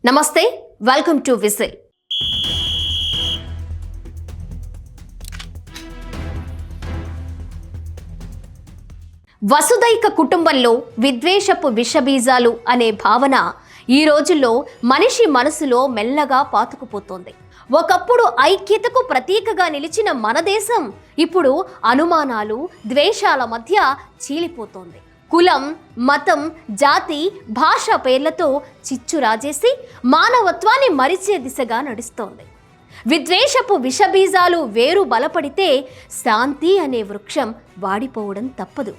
నమస్తే, welcome to whistle. వసుదైక కుటుంబంలో విద్వేషపు విషబీజాలు అనే భావన ఈ రోజుల్లో మనిషి మనసులో మెల్లగా పాతుకుపోతోంది. ఒకప్పుడు ఐక్యతకు ప్రతీకగా నిలిచిన మన దేశం ఇప్పుడు అనుమానాలు, ద్వేషాల మధ్య చీలిపోతోంది. కులం, మతం, జాతి, భాష పేర్లతో చిచ్చు రాజేసి మానవత్వాన్ని మరిచే దిశగా నడుస్తోంది. విద్వేషపు విషబీజాలు వేరు బలపడితే శాంతి అనే వృక్షం వాడిపోవడం తప్పదు.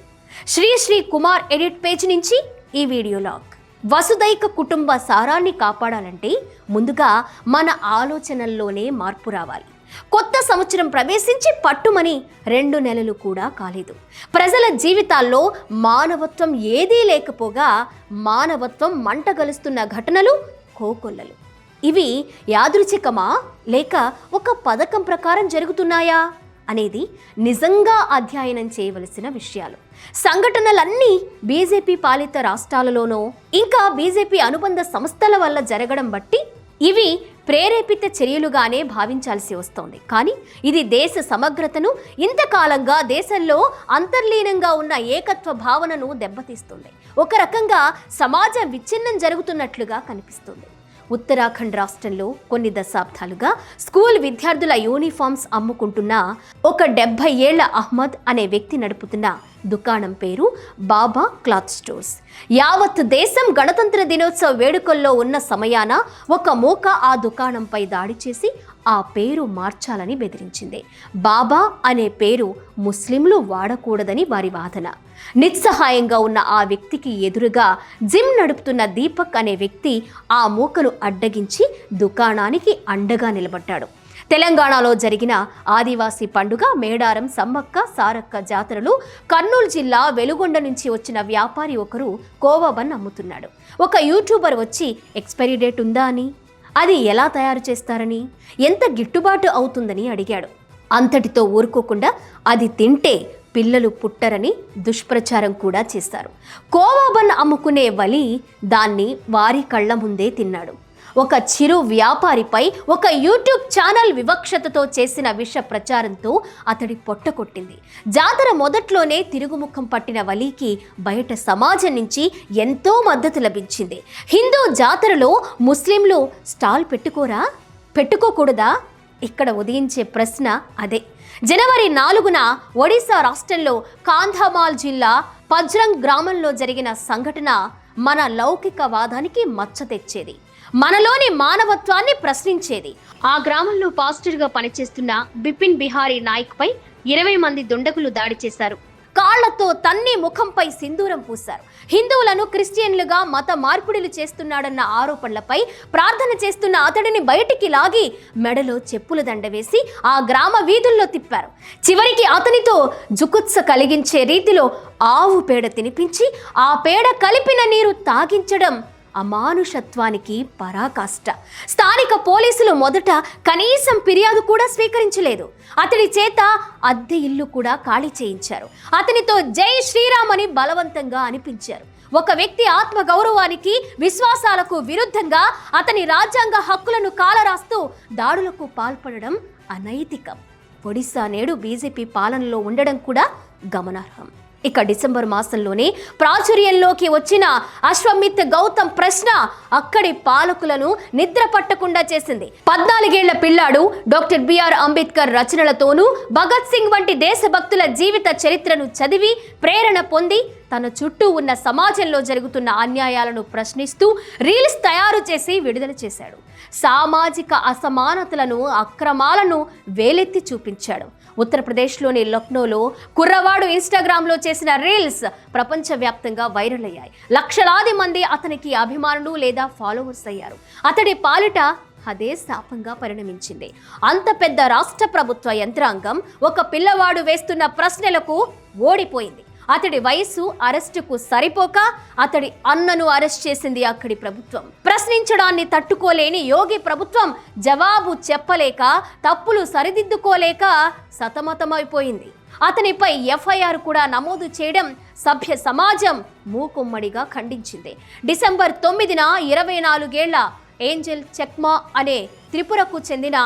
శ్రీ కుమార్ ఎడిట్ పేజ్ నుంచి ఈ వీడియో లాగ్. వసుదైక కుటుంబ సారాన్ని కాపాడాలంటే ముందుగా మన ఆలోచనల్లోనే మార్పు రావాలి. కొత్త సంవత్సరం ప్రవేశించి పట్టుమని 2 నెలలు కూడా కాలేదు. ప్రజల జీవితాల్లో మానవత్వం ఏదీ లేకపోగా మానవత్వం మంటగలుస్తున్న ఘటనలు కోకొల్లలు. ఇవి యాదృచ్ఛికమా లేక ఒక పథకం ప్రకారం జరుగుతున్నాయా అనేది నిజంగా అధ్యయనం చేయవలసిన విషయాలు. సంఘటనలన్నీ బీజేపీ పాలిత రాష్ట్రాలలోనో ఇంకా బీజేపీ అనుబంధ సంస్థల వల్ల జరగడం బట్టి ఇవి ప్రేరేపిత చర్యలుగానే భావించాల్సి వస్తోంది. కానీ ఇది దేశ సమగ్రతను, ఇంతకాలంగా దేశంలో అంతర్లీనంగా ఉన్న ఏకత్వ భావనను దెబ్బతీస్తుంది. ఒక రకంగా సమాజ విచ్ఛిన్నం జరుగుతున్నట్లుగా కనిపిస్తుంది. ఉత్తరాఖండ్ రాష్ట్రంలో కొన్ని దశాబ్దాలుగా స్కూల్ విద్యార్థుల యూనిఫామ్స్ అమ్ముకుంటున్న ఒక 70 ఏళ్ల అహ్మద్ అనే వ్యక్తి నడుపుతున్న దుకాణం పేరు బాబా క్లాత్ స్టోర్స్. యావత్ దేశం గణతంత్ర దినోత్సవ వేడుకల్లో ఉన్న సమయాన ఒక మూక ఆ దుకాణంపై దాడి చేసి ఆ పేరు మార్చాలని బెదిరించింది. బాబా అనే పేరు ముస్లింలు వాడకూడదని వారి వాదన. నిస్సహాయంగా ఉన్న ఆ వ్యక్తికి ఎదురుగా జిమ్ నడుపుతున్న దీపక్ అనే వ్యక్తి ఆ మూకను అడ్డగించి దుకాణానికి అండగా నిలబడ్డాడు. తెలంగాణలో జరిగిన ఆదివాసీ పండుగ మేడారం, సమ్మక్క సారక్క జాతరలు కర్నూలు జిల్లా వెలుగొండ నుంచి వచ్చిన వ్యాపారి ఒకరు కోవా బన్ అమ్ముతున్నాడు. ఒక యూట్యూబర్ వచ్చి ఎక్స్పైరీ డేట్ ఉందా అని, అది ఎలా తయారు చేస్తారని, ఎంత గిట్టుబాటు అవుతుందని అడిగాడు. అంతటితో ఊరుకోకుండా అది తింటే పిల్లలు పుట్టరని దుష్ప్రచారం కూడా చేశారు. కోవా బన్ అమ్ముకునే వలి దాన్ని వారి కళ్ళ ముందే తిన్నాడు. ఒక చిరు వ్యాపారిపై ఒక యూట్యూబ్ ఛానల్ వివక్షతతో చేసిన విష ప్రచారంతో అతడి పొట్ట కొట్టింది. జాతర మొదట్లోనే తిరుగుముఖం పట్టిన వలీకి బయట సమాజం నుంచి ఎంతో మద్దతు లభించింది. హిందూ జాతరలో ముస్లింలు స్టాల్ పెట్టుకోకూడదా? ఇక్కడ ఉదయించే ప్రశ్న అదే. జనవరి 4న ఒడిశా రాష్ట్రంలో కాంధమాల్ జిల్లా పజ్రంగ్ గ్రామంలో జరిగిన సంఘటన మన లౌకికవాదానికి మచ్చ తెచ్చేది, మనలోని మానవత్వాన్ని ప్రశ్నించేది. ఆ గ్రామంలో పాస్టర్గా పనిచేస్తున్న బిపిన్ బిహారీ నాయక్ పై 20 మంది దుండగులు దాడి చేశారు. కాళ్లతో తన్ని ముఖంపై సింధూరం పూశారు. హిందువులను క్రిస్టియన్లుగా మత మార్పిడులు చేస్తున్నాడన్న ఆరోపణలపై ప్రార్థన చేస్తున్న అతడిని బయటికి లాగి మెడలో చెప్పుల దండ వేసి ఆ గ్రామ వీధుల్లో తిప్పారు. చివరికి అతనితో జుకుత్స కలిగించే రీతిలో ఆవు పేడ తినిపించి ఆ పేడ కలిపిన నీరు తాగించడం అమానుషత్వానికి పరాకాష్ట. స్థానిక పోలీసులు మొదట కనీసం ఫిర్యాదు కూడా స్వీకరించలేదు. అతడి చేత అద్దె ఇల్లు కూడా ఖాళీ చేయించారు. అతనితో జై శ్రీరామ్ అని బలవంతంగా అనిపించారు. ఒక వ్యక్తి ఆత్మగౌరవానికి, విశ్వాసాలకు విరుద్ధంగా అతని రాజ్యాంగ హక్కులను కాలరాస్తూ దాడులకు పాల్పడడం అనైతికం. ఒడిశా నేడు బీజేపీ పాలనలో ఉండడం కూడా గమనార్హం. ఇక డిసెంబర్ మాసంలోనే ప్రాచుర్యంలోకి వచ్చిన అశ్వమిత్ గౌతమ్ ప్రశ్న అక్కడి పాలకులను నిద్ర పట్టకుండా చేసింది. 14 ఏళ్ల పిల్లాడు డాక్టర్ బిఆర్ అంబేద్కర్ రచనలతోనూ భగత్ సింగ్ వంటి దేశభక్తుల జీవిత చరిత్రను చదివి ప్రేరణ పొంది తన చుట్టూ ఉన్న సమాజంలో జరుగుతున్న అన్యాయాలను ప్రశ్నిస్తూ రీల్స్ తయారు చేసి విడుదల చేశాడు. సామాజిక అసమానతలను, అక్రమాలను వేలెత్తి చూపించాడు. ఉత్తరప్రదేశ్లోని లక్నోలో కుర్రవాడు ఇన్స్టాగ్రామ్లో చేసిన రీల్స్ ప్రపంచవ్యాప్తంగా వైరల్ అయ్యాయి. లక్షలాది మంది అతనికి అభిమానులు లేదా ఫాలోవర్స్ అయ్యారు. అతడి పాలిట అదే శాపంగా పరిణమించింది. అంత పెద్ద రాష్ట్ర ప్రభుత్వ యంత్రాంగం ఒక పిల్లవాడు వేస్తున్న ప్రశ్నలకు ఓడిపోయింది. అతడి వయసు అరెస్టుకు సరిపోక అతడి అన్నను అరెస్ట్ చేసింది అక్కడి ప్రభుత్వం. ప్రశ్నించడాన్ని తట్టుకోలేని యోగి ప్రభుత్వం జవాబు చెప్పలేక, తప్పులు సరిదిద్దుకోలేక సతమతమైపోయింది. అతనిపై ఎఫ్ఐఆర్ కూడా నమోదు చేయడం సభ్య సమాజం మూకుమ్మడిగా ఖండించింది. డిసెంబర్ 9న 24 ఏళ్ల ఏంజెల్ చెక్మా అనే త్రిపురకు చెందిన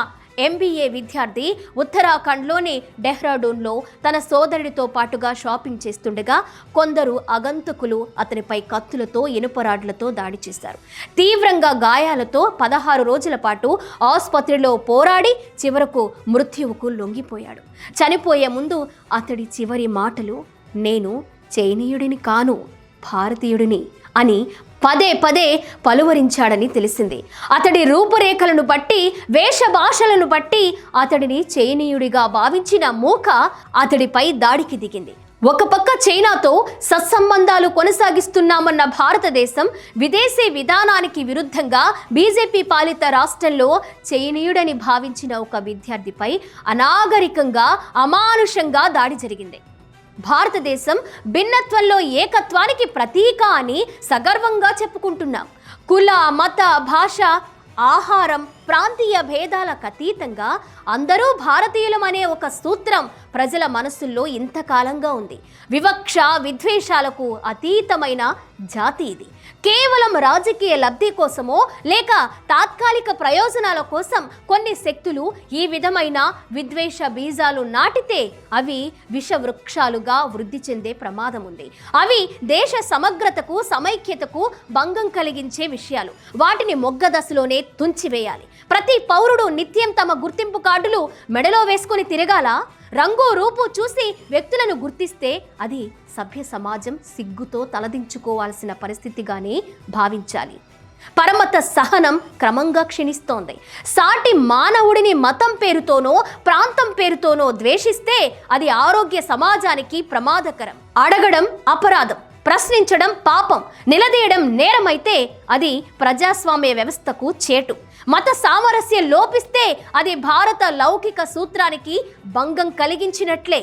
MBA విద్యార్థి ఉత్తరాఖండ్లోని డెహ్రాడూన్లో తన సోదరుడితో పాటుగా షాపింగ్ చేస్తుండగా కొందరు అగంతకులు అతనిపై కత్తులతో ఇనుపరాడ్లతో దాడి చేశారు. తీవ్రంగా గాయాలతో 16 రోజుల పాటు ఆసుపత్రిలో పోరాడి చివరకు మృత్యువుకు లొంగిపోయాడు. చనిపోయే ముందు అతడి చివరి మాటలు, నేను చైనీయుడిని కాను, భారతీయుడిని అని పదే పదే పలువరించాడని తెలిసింది. అతడి రూపురేఖలను బట్టి, వేషభాషలను బట్టి అతడిని చైనీయుడిగా భావించిన మూక అతడిపై దాడికి దిగింది. ఒక పక్క చైనాతో సత్సంబంధాలు కొనసాగిస్తున్నామన్న భారతదేశం విదేశీ విధానానికి విరుద్ధంగా బీజేపీ పాలిత రాష్ట్రంలో చైనీయుడని భావించిన ఒక విద్యార్థిపై అనాగరికంగా, అమానుషంగా దాడి జరిగింది. భారతదేశం భిన్నత్వంలో ఏకత్వానికి ప్రతీక అని సగర్వంగా చెప్పుకుంటున్నాం. కుల, మత, భాష, ఆహారం, ప్రాంతీయ భేదాలకు అతీతంగా అందరూ భారతీయులం అనే ఒక సూత్రం ప్రజల మనసుల్లో ఇంతకాలంగా ఉంది. వివక్ష, విద్వేషాలకు అతీతమైన జాతి ఇది. కేవలం రాజకీయ లబ్ధి కోసమో లేక తాత్కాలిక ప్రయోజనాల కోసం కొన్ని శక్తులు ఈ విధమైన విద్వేష బీజాలు నాటితే అవి విషవృక్షాలుగా వృద్ధి చెందే ప్రమాదం ఉంది. అవి దేశ సమగ్రతకు, సమైక్యతకు భంగం కలిగించే విషయాలు. వాటిని మొగ్గ దశలోనే తుంచివేయాలి. ప్రతి పౌరుడు నిత్యం తమ గుర్తింపు కార్డులు మెడలో వేసుకుని తిరగాల? రంగు, రూపు చూసి వ్యక్తులను గుర్తిస్తే అది సభ్య సమాజం సిగ్గుతో తలదించుకోవాల్సిన పరిస్థితిగానే భావించాలి. పరమత సహనం క్రమంగా క్షీణిస్తోంది. సాటి మానవుడిని మతం పేరుతోనో, ప్రాంతం పేరుతోనో ద్వేషిస్తే అది ఆరోగ్య సమాజానికి ప్రమాదకరం. అడగడం అపరాధం, ప్రశ్నించడం పాపం, నిలదీయడం నేరమైతే అది ప్రజాస్వామ్య వ్యవస్థకు చేటు. మత సామరస్యం లోపిస్తే అది భారత లౌకిక సూత్రానికి భంగం కలిగించినట్లే.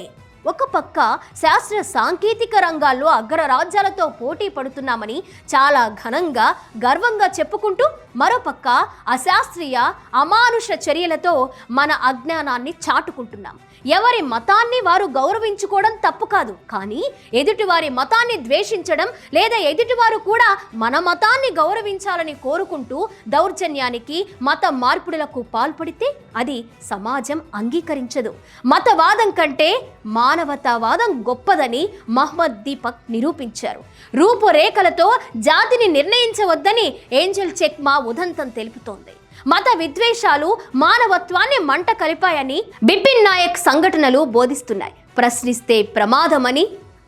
ఒక పక్క శాస్త్ర సాంకేతిక రంగాల్లో అగ్రరాజ్యాలతో పోటీ పడుతున్నామని చాలా ఘనంగా, గర్వంగా చెప్పుకుంటూ మరోపక్క అశాస్త్రీయ, అమానుష చర్యలతో మన అజ్ఞానాన్ని చాటుకుంటున్నాం. ఎవరి మతాన్ని వారు గౌరవించుకోవడం తప్పు కాదు, కానీ ఎదుటివారి మతాన్ని ద్వేషించడం లేదా ఎదుటివారు కూడా మన మతాన్ని గౌరవించాలని కోరుకుంటూ దౌర్జన్యానికి, మత మార్పిడులకు పాల్పడితే అది సమాజం అంగీకరించదు. మతవాదం కంటే మానవతావాదం గొప్పదని మహమ్మద్ దీపక్ నిరూపించారు. రూపురేఖలతో జాతిని నిర్ణయించవద్దని ఏంజెల్ చెక్మా ఉదంతం తెలుపుతోంది. మత విద్వేషాలు మానవత్వాన్ని మంట కలిపాయని బిపిన్ నాయక్ సంఘటనలు బోధిస్తున్నాయి. ప్రశ్నిస్తే ప్రమాదమని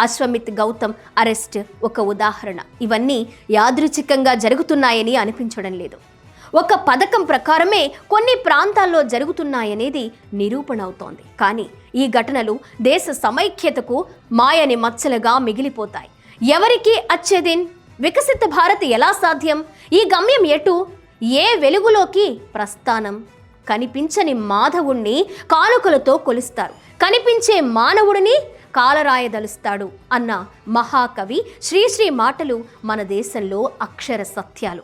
అశ్వమిత్ గౌతమ్ అరెస్ట్ ఒక ఉదాహరణ. ఇవన్నీ యాదృచ్ఛికంగా జరుగుతున్నాయని అనిపించడం లేదు. ఒక పథకం ప్రకారమే కొన్ని ప్రాంతాల్లో జరుగుతున్నాయనేది నిరూపణ అవుతోంది. కానీ ఈ ఘటనలు దేశ సమైక్యతకు మాయని మచ్చలుగా మిగిలిపోతాయి. ఎవరికి అచ్చేదిన్? వికసిత భారత్ ఎలా సాధ్యం? ఈ గమ్యం ఎటు? ఏ వెలుగులోకి ప్రస్థానం? కనిపించని మాధవుణ్ణి కానుకలతో కొలుస్తారు, కనిపించే మానవుడిని కాలరాయదలుస్తాడు అన్న మహాకవి శ్రీశ్రీ మాటలు మన దేశంలో అక్షర సత్యాలు.